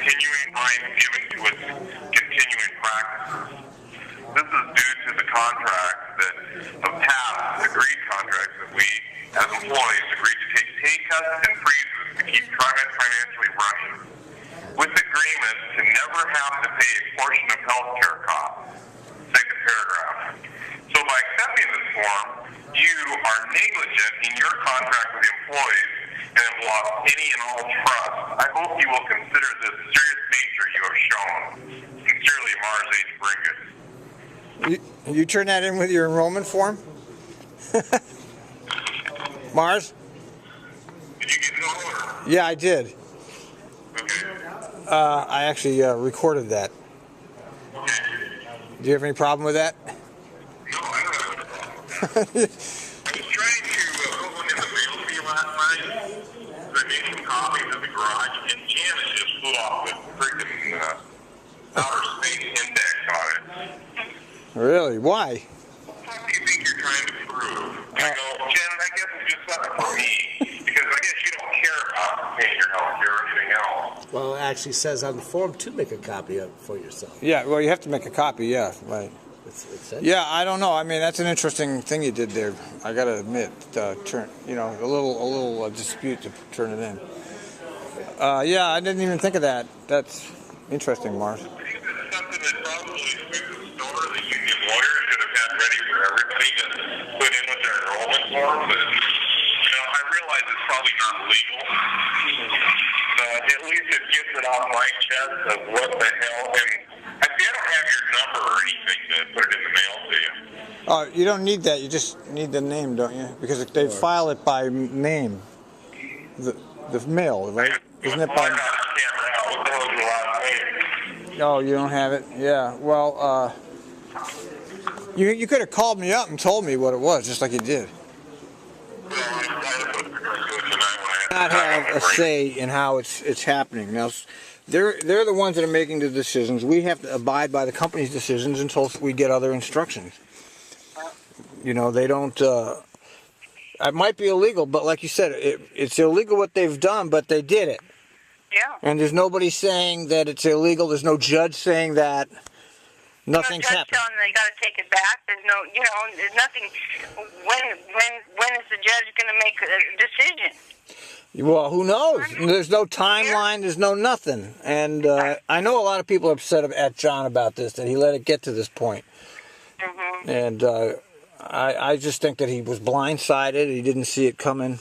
continuing fines given to its continuing practices. This is due to the contracts that of past agreed contracts that we, as employees, agreed to take pay cuts and freezes to keep Trimet financially running, with agreement to never have to pay a portion of health care costs. Second paragraph. So by accepting this form, you are negligent in your contract with the employees and have lost any and all trust. I hope you will consider this serious nature you have shown. Sincerely, Mars H. Bringus. You turn that in with your enrollment form? Mars? Did you get it all order? Yeah, I did. Okay. I actually recorded that. Okay. Do you have any problem with that? No, I don't have a problem with that. I was trying to put one in the mail for you last night, so I made some copies of the garage, and Janet just flew off with freaking outer space index on it. Really? Why? What do you think you're trying to prove? I go, Janet, I guess it's just something for me, because I guess you don't care about paying your health care or anything else. Well, it actually says on the form to make a copy of it for yourself. Yeah, well, you have to make a copy, yeah, right. Yeah, I don't know. I mean, that's an interesting thing you did there. I got to admit, turn, a little dispute to turn it in. Yeah, I didn't even think of that. That's interesting, Mars. I think that's something that probably through the store, the union lawyer should have had ready for everybody to put in with their enrollment form, but, I realize it's probably not legal. But at least it gets it off my chest of what the hell, and I don't have your number or anything to put it in the mail to you. Oh, you don't need that. You just need the name, don't you? Because they file it by name. The mail, right? Isn't it by? Oh, you don't have it? Yeah. Well, you could have called me up and told me what it was, just like you did. Not have a say in how it's happening. Now, they're the ones that are making the decisions. We have to abide by the company's decisions until we get other instructions. They don't. It might be illegal, but like you said, it's illegal what they've done, but they did it. Yeah. And there's nobody saying that it's illegal. There's no judge saying that nothing's happened. Telling them they got to take it back. There's no, there's nothing. When is the judge going to make a decision? Well, who knows? There's no timeline. There's no nothing. And I know a lot of people are upset at John about this, that he let it get to this point. Mm-hmm. And I just think that he was blindsided. He didn't see it coming.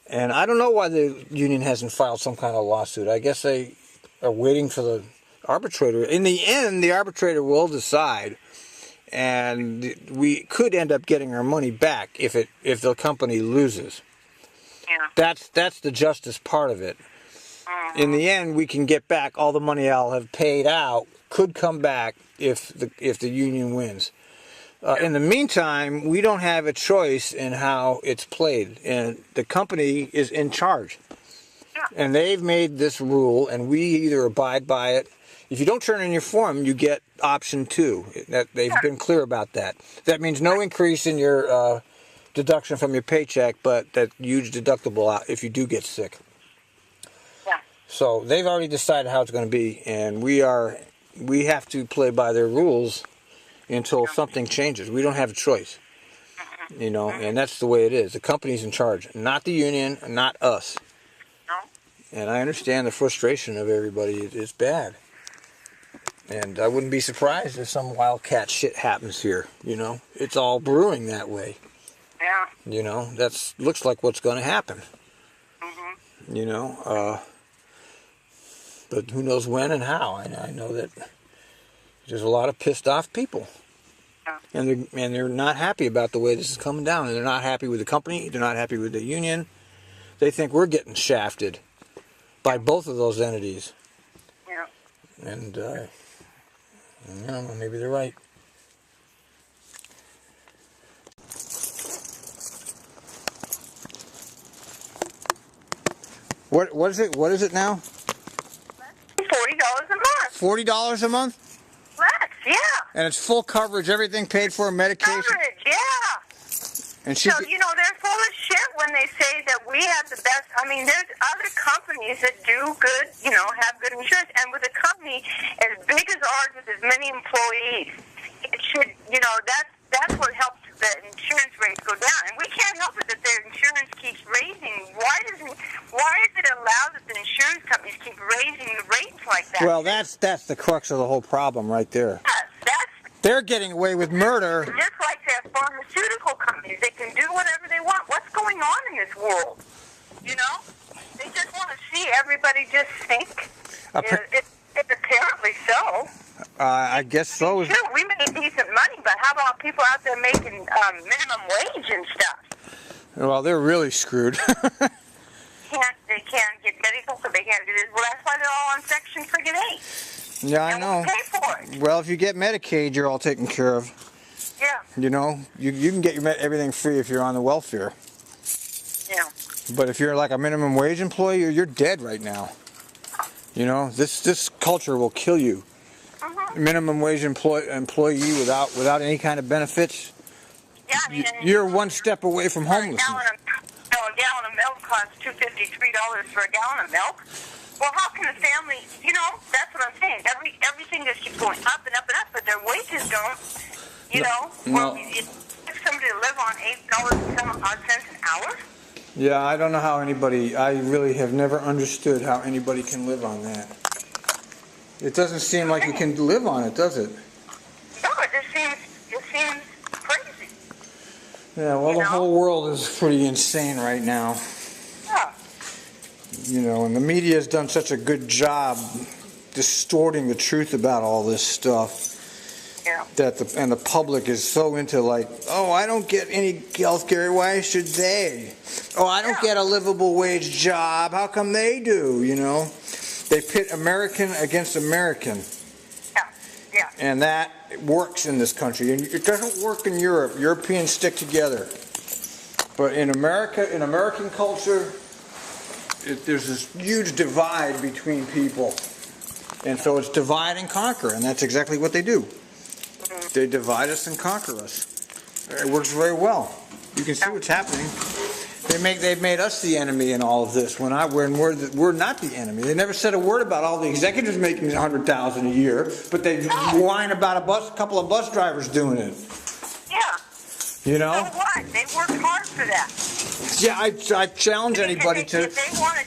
And I don't know why the union hasn't filed some kind of lawsuit. I guess they are waiting for the arbitrator. In the end, the arbitrator will decide. And we could end up getting our money back if the company loses. Yeah. That's the justice part of it. In the end, we can get back all the money I'll have paid out. Could come back if the union wins. In the meantime, we don't have a choice in how it's played, and the company is in charge. Yeah. And they've made this rule, and we either abide by it. If you don't turn in your form, you get option 2. They've been clear about that. That means no increase in your deduction from your paycheck, but that huge deductible out if you do get sick. Yeah. So they've already decided how it's going to be, and we have to play by their rules until something changes. We don't have a choice, and that's the way it is. The company's in charge, not the union, not us. No. And I understand the frustration of everybody. It's bad. And I wouldn't be surprised if some wildcat shit happens here, It's all brewing that way. Yeah. That's looks like what's going to happen. Mm-hmm. But who knows when and how. I know that there's a lot of pissed off people. Yeah. And they're not happy about the way this is coming down. And they're not happy with the company. They're not happy with the union. They think we're getting shafted by both of those entities. Yeah. And, I don't know, maybe they're right. What is it? What is it now? $40 a month. $40 a month? Yeah. And it's full coverage, everything paid for, medication. Coverage, yeah. And she. So, they're full of shit when they they say that we have the best. I mean, there's other companies that do good, have good insurance. And with a company as big as ours with as many employees, it should, that's what helps the insurance rates go down. And we can't help it that their insurance keeps raising. Why is it allowed that the insurance companies keep raising the rates like that? Well, that's the crux of the whole problem right there. That's They're getting away with murder. just like the pharmaceutical companies. They can do whatever they want. What's going on in this world? They just want to see everybody just sink. It's apparently so. I guess so. Sure, we make decent money, but how about people out there making minimum wage and stuff? Well, they're really screwed. They can't get medical, so they can't do this. Well, that's why they're all on Section friggin' 8. Yeah, I And know. we'll pay for it. Well, if you get Medicaid, you're all taken care of. Yeah. You can get everything free if you're on the welfare. Yeah. But if you're like a minimum wage employee, you're dead right now. This culture will kill you. Minimum wage employee without any kind of benefits. Yeah, I mean, You're one step away from homelessness. A gallon of milk costs $2.53 for a gallon of milk. Well, how can a family? That's what I'm saying. Everything just keeps going up and up and up, but their wages don't. No. Well, you expect somebody to live on $8 and some odd cents an hour. Yeah, I don't know how anybody. I really have never understood how anybody can live on that. It doesn't seem like you can live on it, does it? No, it seems crazy. Yeah, well, the whole world is pretty insane right now. Yeah. And the media has done such a good job distorting the truth about all this stuff. Yeah. And the public is so into I don't get any health care. Why should they? Oh, I don't get a livable wage job. How come they do? They pit American against American. Yeah. Yeah. And that works in this country. And it doesn't work in Europe. Europeans stick together. But in America, in American culture, there's this huge divide between people. And so it's divide and conquer. And that's exactly what they do. They divide us and conquer us. It works very well. You can see what's happening. They've made us the enemy in all of this when we're not the enemy. They never said a word about all the executives making $100,000 a year, but they whine about a couple of bus drivers doing it. Yeah. You know? So what? They worked hard for that. Yeah, I challenge anybody to. If they want it,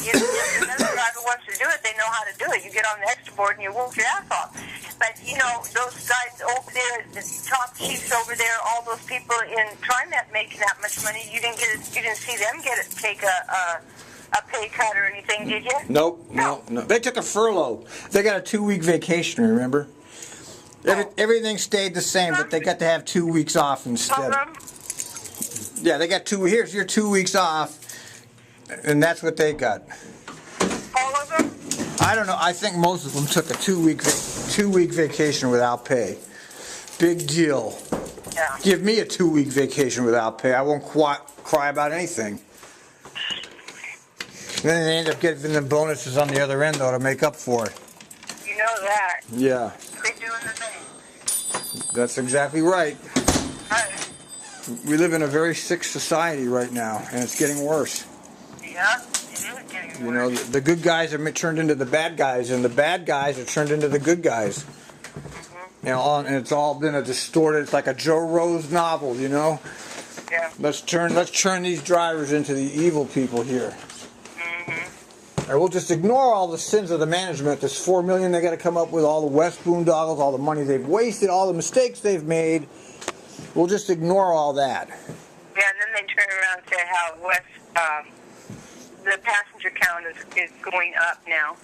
if another driver wants to do it, they know how to do it. You get on the extra board and you work your ass off. But those guys over there, the top chiefs over there, all those people in Trimet making that much money, you didn't see them take a pay cut or anything, did you? Nope, no. They took a furlough. They got a 2-week vacation, remember? Everything stayed the same, but they got to have 2 weeks off instead. Yeah, they got here's your 2 weeks off, and that's what they got. All of them? I don't know. I think most of them took a 2-week vacation without pay. Big deal. Yeah. Give me a 2-week vacation without pay. I won't cry about anything. Then they end up getting the bonuses on the other end, though, to make up for it. You know that. Yeah. They're doing the thing. That's exactly right. Right. We live in a very sick society right now, and it's getting worse. Yeah, it is getting worse. The good guys are turned into the bad guys, and the bad guys are turned into the good guys. And it's all been it's like a Joe Rose novel, Yeah. Let's turn these drivers into the evil people here. And we'll just ignore all the sins of the management. This $4 million they got to come up with, all the West boondoggles, all the money they've wasted, all the mistakes they've made. We'll just ignore all that. Yeah, and then they turn around and say how the passenger count is going up now.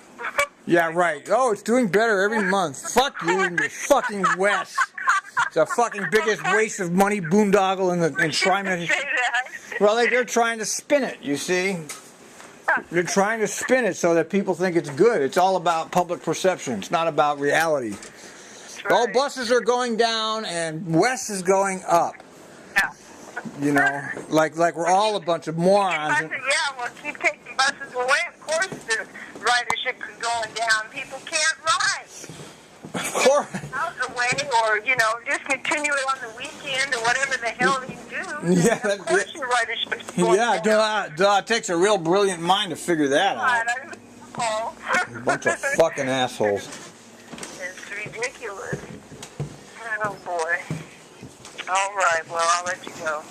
Yeah, right. Oh, it's doing better every month. Fuck you and your fucking West. It's the fucking biggest waste of money boondoggle in Trimet. Well, they're trying to spin it, you see. They're trying to spin it so that people think it's good. It's all about public perception. It's not about reality. Right. All buses are going down and West is going up. Yeah. Like we're all a bunch of morons. Keep taking buses away. Of course the ridership is going down. People can't ride. Of course. Out away, or just continue it on the weekend, or whatever the hell you do. Yeah, of course your ridership's going down. duh, it takes a real brilliant mind to figure that out. Paul. A bunch of fucking assholes. It's ridiculous. Oh boy. All right. Well, I'll let you go.